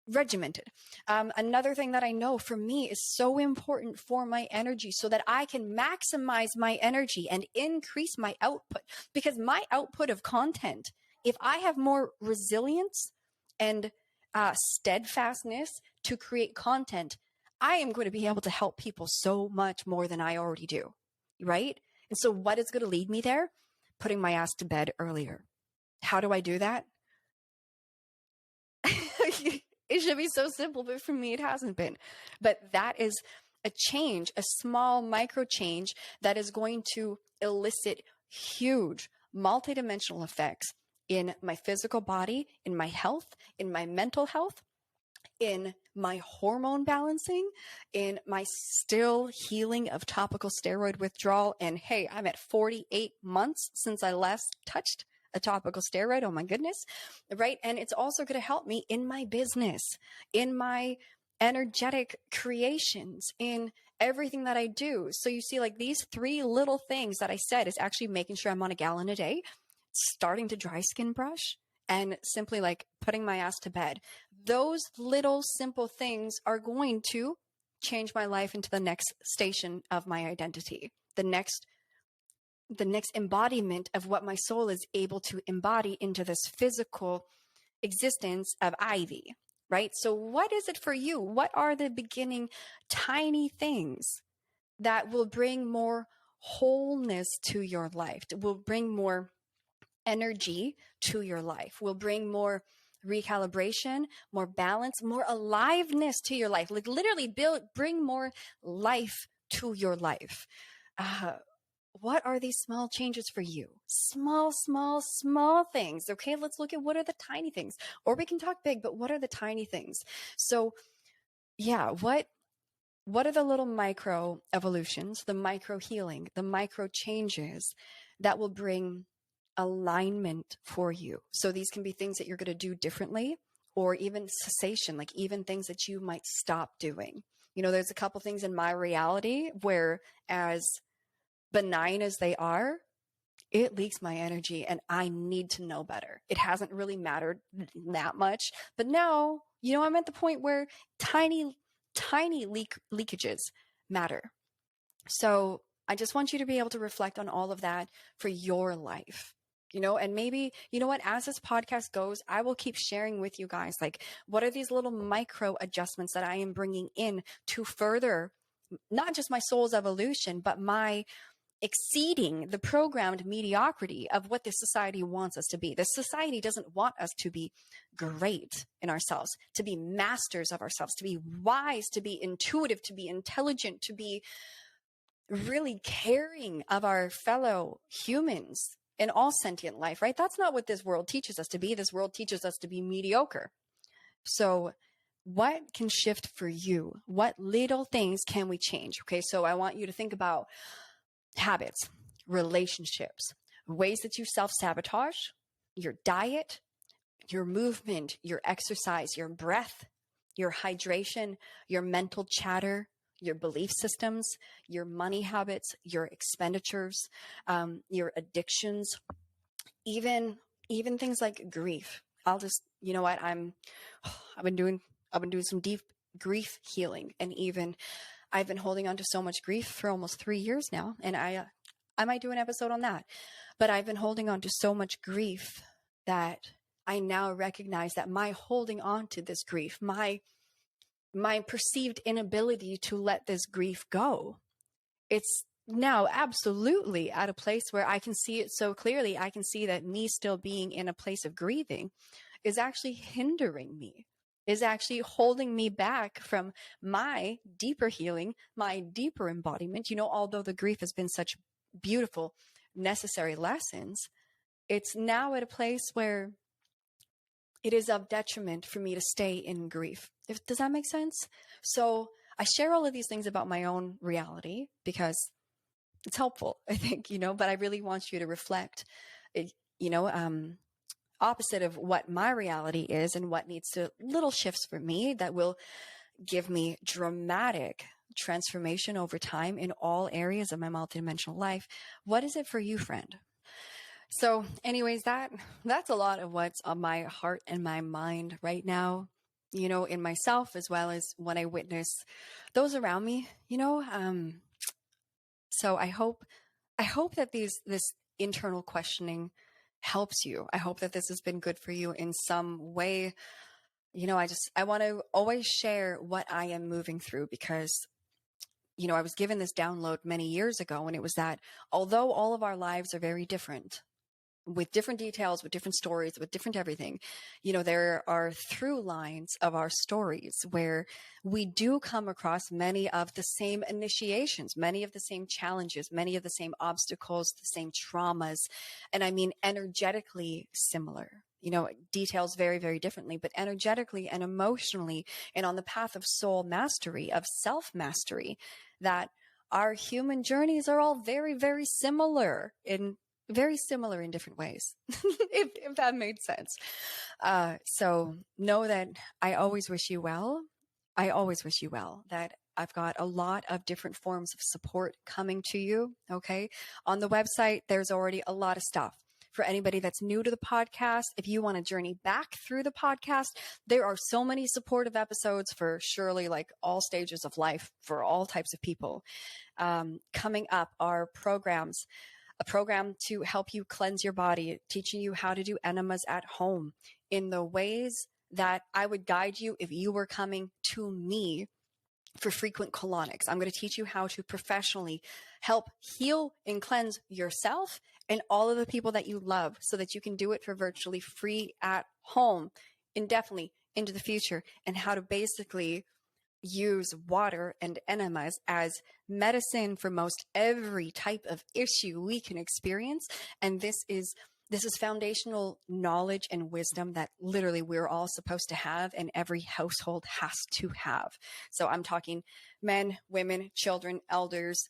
regimented. Another thing that I know for me is so important for my energy, so that I can maximize my energy and increase my output, because my output of content, if I have more resilience and steadfastness to create content, I am going to be able to help people so much more than I already do, right? And so what is going to lead me there? Putting my ass to bed earlier. How do I do that? It should be so simple, but for me, it hasn't been. But that is a change, a small micro change that is going to elicit huge multidimensional effects in my physical body, in my health, in my mental health, in my hormone balancing, in my still healing of topical steroid withdrawal. And hey, I'm at 48 months since I last touched a topical steroid. Oh my goodness. Right. And it's also going to help me in my business, in my energetic creations, in everything that I do. So you see, like, these three little things that I said is actually making sure I'm on a gallon a day, starting to dry skin brush, and simply like putting my ass to bed. Those little simple things are going to change my life into the next station of my identity, the next embodiment of what my soul is able to embody into this physical existence of Ivy, right? So what is it for you? What are the beginning tiny things that will bring more wholeness to your life, will bring more energy to your life, will bring more recalibration, more balance, more aliveness to your life, like literally bring more life to your life? What are these small changes for you? Small, small, small things. Okay, let's look at what are the tiny things. Or we can talk big, but what are the tiny things? So yeah, what are the little micro evolutions, the micro healing, the micro changes that will bring alignment for you? So these can be things that you're going to do differently, or even cessation, like even things that you might stop doing. There's a couple things in my reality where, as benign as they are, it leaks my energy and I need to know better. It hasn't really mattered that much, but now, I'm at the point where tiny, tiny leakages matter. So I just want you to be able to reflect on all of that for your life. And maybe, what, as this podcast goes, I will keep sharing with you guys, like, what are these little micro adjustments that I am bringing in to further not just my soul's evolution, but my exceeding the programmed mediocrity of what this society wants us to be. This society doesn't want us to be great in ourselves, to be masters of ourselves, to be wise, to be intuitive, to be intelligent, to be really caring of our fellow humans in all sentient life, right? That's not what this world teaches us to be. This world teaches us to be mediocre. So what can shift for you? What little things can we change? Okay, so I want you to think about habits, relationships, ways that you self-sabotage, your diet, your movement, your exercise, your breath, your hydration, your mental chatter, your belief systems, your money habits, your expenditures, your addictions, even things like grief. I'll just, I've been doing some deep grief healing, and even I've been holding on to so much grief for almost 3 years now, and I might do an episode on that. But I've been holding on to so much grief that I now recognize that my holding on to this grief, my perceived inability to let this grief go, it's now absolutely at a place where I can see it so clearly. I can see that me still being in a place of grieving is actually hindering me, is actually holding me back from my deeper healing, my deeper embodiment. Although the grief has been such beautiful, necessary lessons, it's now at a place where it is of detriment for me to stay in grief. Does that make sense? So I share all of these things about my own reality because it's helpful, I think, but I really want you to reflect, you know, opposite of what my reality is and what needs to little shifts for me that will give me dramatic transformation over time in all areas of my multidimensional life. What is it for you, friend? So anyways, that's a lot of what's on my heart and my mind right now, in myself, as well as when I witness those around me, so I hope that this internal questioning helps you. I hope that this has been good for you in some way. I want to always share what I am moving through because, I was given this download many years ago, and it was that although all of our lives are very different, with different details, with different stories, with different everything, there are through lines of our stories where we do come across many of the same initiations, many of the same challenges, many of the same obstacles, the same traumas. And I mean, energetically similar, details very, very differently, but energetically and emotionally, and on the path of soul mastery, of self mastery, that our human journeys are all very, very similar in different ways, if that made sense. So know that I always wish you well. I always wish you well, that I've got a lot of different forms of support coming to you. Okay. On the website, there's already a lot of stuff. For anybody that's new to the podcast, if you want to journey back through the podcast, there are so many supportive episodes for surely like all stages of life for all types of people. Coming up are programs, a program to help you cleanse your body, teaching you how to do enemas at home in the ways that I would guide you if you were coming to me for frequent colonics. I'm going to teach you how to professionally help heal and cleanse yourself and all of the people that you love so that you can do it for virtually free at home indefinitely into the future, and how to basically use water and enemas as medicine for most every type of issue we can experience. And this is This is foundational knowledge and wisdom that literally we're all supposed to have and every household has to have. So I'm talking men, women, children, elders.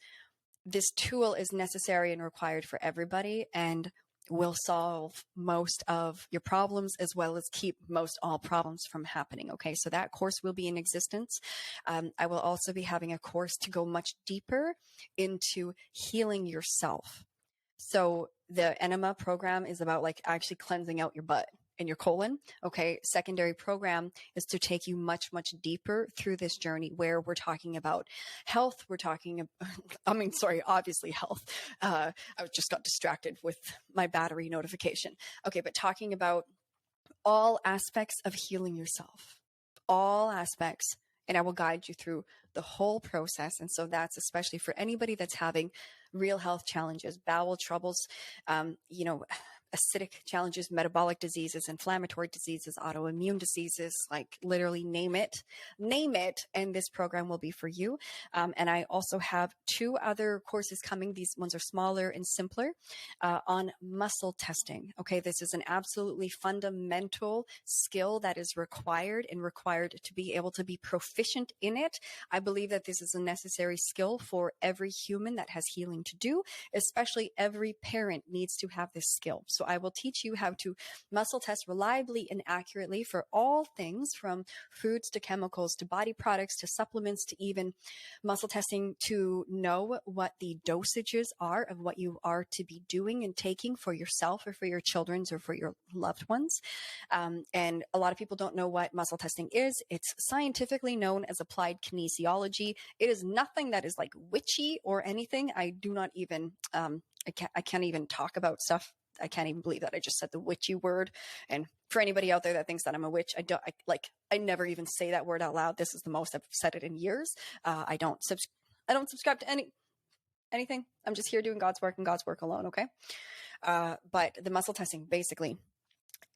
This tool is necessary and required for everybody and will solve most of your problems as well as keep most all problems from happening. Okay, so that course will be in existence. I will also be having a course to go much deeper into healing yourself. So the enema program is about like actually cleansing out your butt and your colon. Okay. Secondary program is to take you much, much deeper through this journey where we're talking about health. We're talking, obviously health. I just got distracted with my battery notification. Okay. But talking about all aspects of healing yourself, all aspects. And I will guide you through the whole process. And so that's especially for anybody that's having real health challenges, bowel troubles, acidic challenges, metabolic diseases, inflammatory diseases, autoimmune diseases, like literally name it, and this program will be for you. And I also have 2 other courses coming. These ones are smaller and simpler on muscle testing. Okay, this is an absolutely fundamental skill that is required to be able to be proficient in it. I believe that this is a necessary skill for every human that has healing to do, especially every parent needs to have this skill. So I will teach you how to muscle test reliably and accurately for all things from foods to chemicals to body products to supplements to even muscle testing to know what the dosages are of what you are to be doing and taking for yourself or for your children's or for your loved ones. And a lot of people don't know what muscle testing is. It's scientifically known as applied kinesiology. It is nothing that is like witchy or anything. I do not even, I can't even talk about stuff. I can't even believe that I just said the witchy word. And for anybody out there that thinks that I'm a witch, I never even say that word out loud. This is the most I've said it in years. I don't subscribe to anything. I'm just here doing God's work and God's work alone. Okay. But the muscle testing, basically,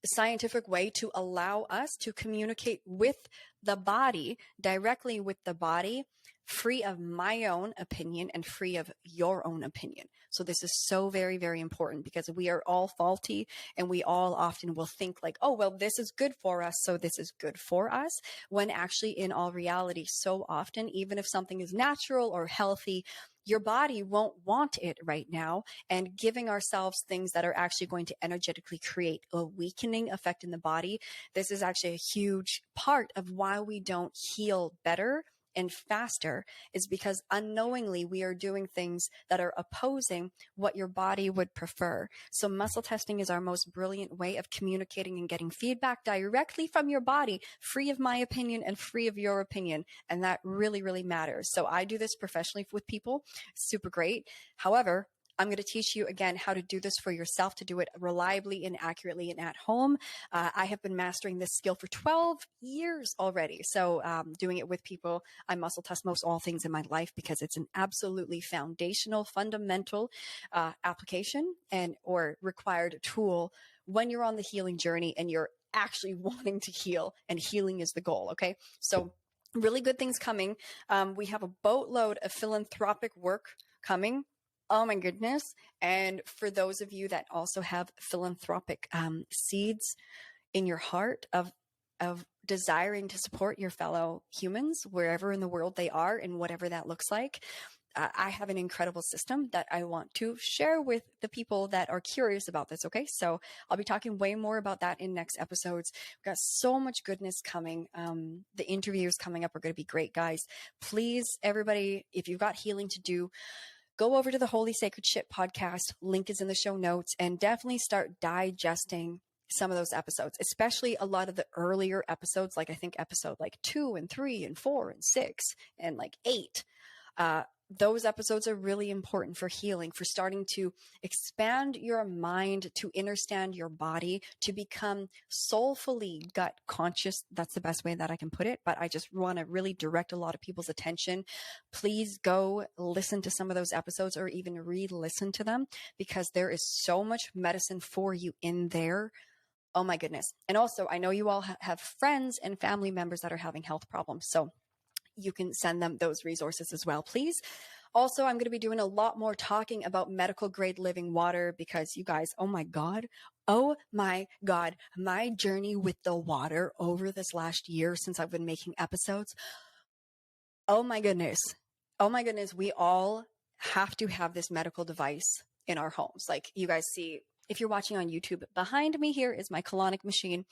scientific way to allow us to communicate with the body, directly with the body, free of my own opinion and free of your own opinion. So this is so very, very important because we are all faulty and we all often will think like, oh, well, this is good for us, so this is good for us. When actually in all reality, so often, even if something is natural or healthy, your body won't want it right now. And giving ourselves things that are actually going to energetically create a weakening effect in the body, this is actually a huge part of why we don't heal better and faster, is because unknowingly we are doing things that are opposing what your body would prefer. So muscle testing is our most brilliant way of communicating and getting feedback directly from your body, free of my opinion and free of your opinion. And that really, really matters. So I do this professionally with people. Super great. However, I'm going to teach you again how to do this for yourself, to do it reliably and accurately and at home. I have been mastering this skill for 12 years already. So doing it with people, I muscle test most all things in my life because it's an absolutely foundational, fundamental application and or required tool when you're on the healing journey and you're actually wanting to heal, and healing is the goal. Okay. So really good things coming. We have a boatload of philanthropic work coming. Oh my goodness. And for those of you that also have philanthropic seeds in your heart of desiring to support your fellow humans wherever in the world they are and whatever that looks like, I have an incredible system that I want to share with the people that are curious about this. Okay. So I'll be talking way more about that in next episodes. We've got so much goodness coming. The interviews coming up are going to be great, guys. Please, everybody, if you've got healing to do, go over to the Holy Sacred Shit podcast. Link is in the show notes, and definitely start digesting some of those episodes, especially a lot of the earlier episodes, like I think episode like 2 and 3 and 4 and 6 and like 8. Those episodes are really important for healing, for starting to expand your mind, to understand your body, to become soulfully gut conscious. That's the best way that I can put it. But I just want to really direct a lot of people's attention. Please go listen to some of those episodes or even re-listen to them, because there is so much medicine for you in there. Oh my goodness. And also, I know you all have friends and family members that are having health problems. So you can send them those resources as well, please. Also, I'm going to be doing a lot more talking about medical grade living water because you guys, oh my God, my journey with the water over this last year since I've been making episodes. Oh my goodness. Oh my goodness. We all have to have this medical device in our homes. Like you guys see, if you're watching on YouTube, behind me here is my colonic machine,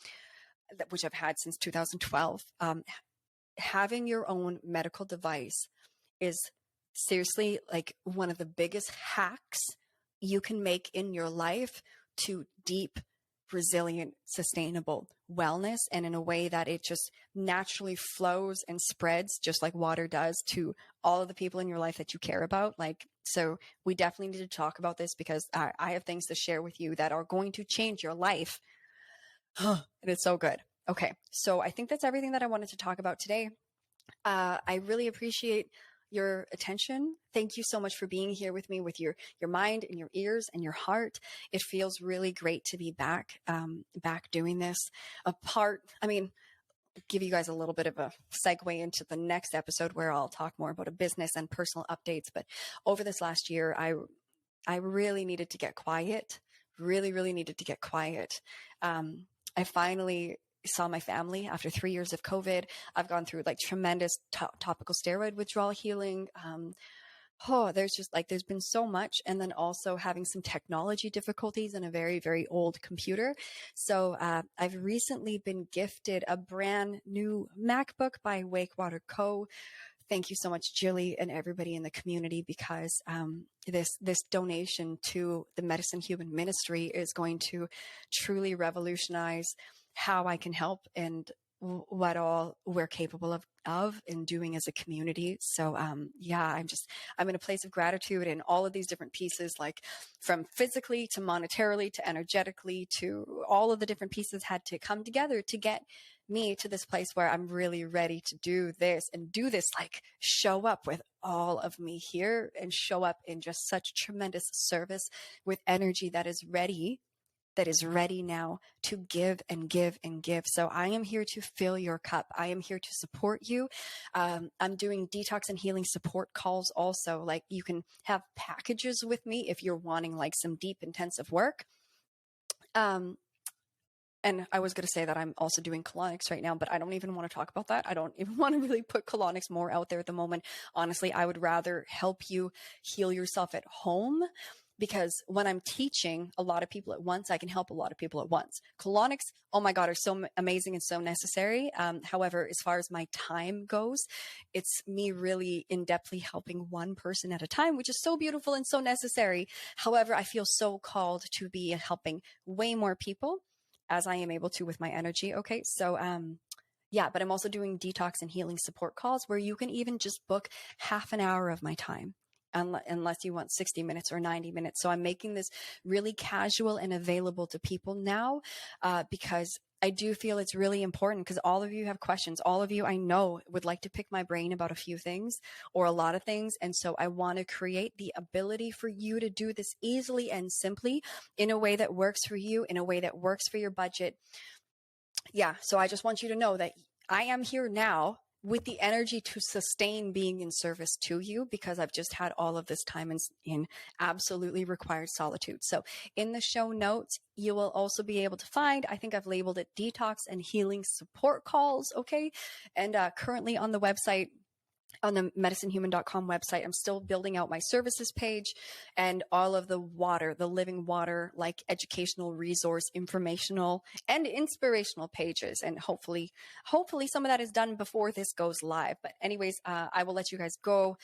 which I've had since 2012. Having your own medical device is seriously like one of the biggest hacks you can make in your life to deep, resilient, sustainable wellness, and in a way that it just naturally flows and spreads just like water does to all of the people in your life that you care about. Like, so we definitely need to talk about this because I have things to share with you that are going to change your life. And it's so good. Okay. So I think that's everything that I wanted to talk about today. I really appreciate your attention. Thank you so much for being here with me with your mind and your ears and your heart. It feels really great to be back doing this. Give you guys a little bit of a segue into the next episode where I'll talk more about a business and personal updates. But over this last year, I really needed to get quiet, really needed to get quiet. I finally saw my family after 3 years of COVID. I've gone through like tremendous topical steroid withdrawal healing. There's been so much. And then also having some technology difficulties and a very, very old computer. So I've recently been gifted a brand new MacBook by Wakewater Co. Thank you so much, Jilly, and everybody in the community, because this donation to the Medicine Human Ministry is going to truly revolutionize how I can help and what all we're capable of and doing as a community. So I'm in a place of gratitude in all of these different pieces, like from physically to monetarily to energetically to all of the different pieces had to come together to get me to this place where I'm really ready to do this, like show up with all of me here and show up in just such tremendous service with energy that is ready now to give and give and give. So I am here to fill your cup. I am here to support you. I'm doing detox and healing support calls also. Like you can have packages with me if you're wanting like some deep intensive work. And I was going to say that I'm also doing colonics right now, but I don't even want to talk about that. I don't even want to really put colonics more out there at the moment. Honestly, I would rather help you heal yourself at home, because when I'm teaching a lot of people at once, I can help a lot of people at once. Colonics, oh my God, are so amazing and so necessary. However, as far as my time goes, it's me really in-depthly helping one person at a time, which is so beautiful and so necessary. However, I feel so called to be helping way more people as I am able to with my energy. Okay. So, but I'm also doing detox and healing support calls where you can even just book half an hour of my time, unless you want 60 minutes or 90 minutes. So I'm making this really casual and available to people now, because I do feel it's really important, because all of you have questions. All of you I know would like to pick my brain about a few things or a lot of things. And so I want to create the ability for you to do this easily and simply in a way that works for you, in a way that works for your budget. Yeah. So I just want you to know that I am here now with the energy to sustain being in service to you, because I've just had all of this time in absolutely required solitude. So in the show notes, you will also be able to find, I think I've labeled it detox and healing support calls. Okay. And currently on the website, on the medicinehuman.com website, I'm still building out my services page and all of the living water, like educational, resource, informational, and inspirational pages. And hopefully some of that is done before this goes live. But anyways, I will let you guys go.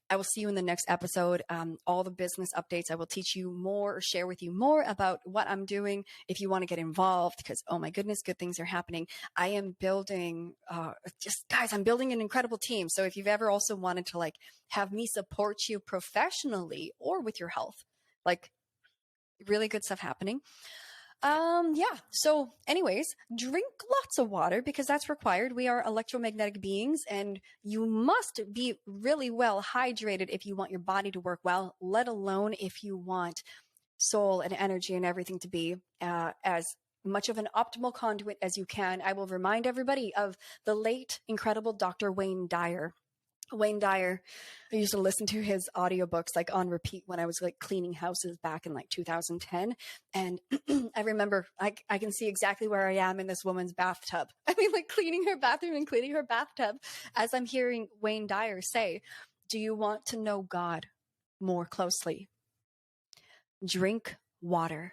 I will see you in the next episode. All the business updates, I will teach you more or share with you more about what I'm doing if you want to get involved, because, oh my goodness, good things are happening. I am building, I'm building an incredible team. So if you've ever also wanted to like have me support you professionally or with your health, like really good stuff happening. So anyways, drink lots of water because that's required. We are electromagnetic beings and you must be really well hydrated if you want your body to work well, let alone if you want soul and energy and everything to be as much of an optimal conduit as you can. I will remind everybody of the late, incredible Dr. Wayne Dyer. Wayne Dyer, I used to listen to his audiobooks like on repeat when I was like cleaning houses back in like 2010. And I remember I can see exactly where I am in this woman's bathtub. I mean, like cleaning her bathroom and cleaning her bathtub as I'm hearing Wayne Dyer say, do you want to know God more closely? Drink water.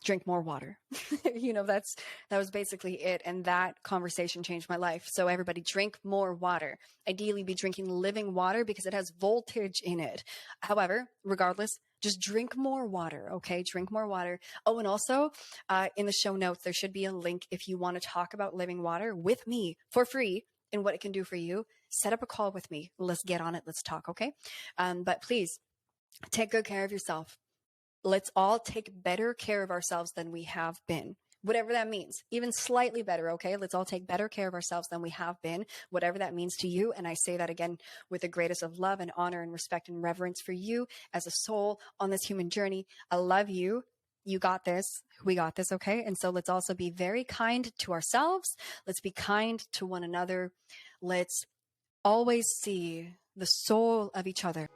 Drink more water. That was basically it. And that conversation changed my life. So everybody drink more water. Ideally be drinking living water because it has voltage in it. However, regardless, just drink more water. Okay. Drink more water. Oh, and also in the show notes, there should be a link if you want to talk about living water with me for free and what it can do for you. Set up a call with me. Let's get on it. Let's talk. Okay. But please take good care of yourself. Let's all take better care of ourselves than we have been, whatever that means, even slightly better. Okay. Let's all take better care of ourselves than we have been, whatever that means to you. And I say that again with the greatest of love and honor and respect and reverence for you as a soul on this human journey. I love you. You got this. We got this. Okay. And so let's also be very kind to ourselves. Let's be kind to one another. Let's always see the soul of each other.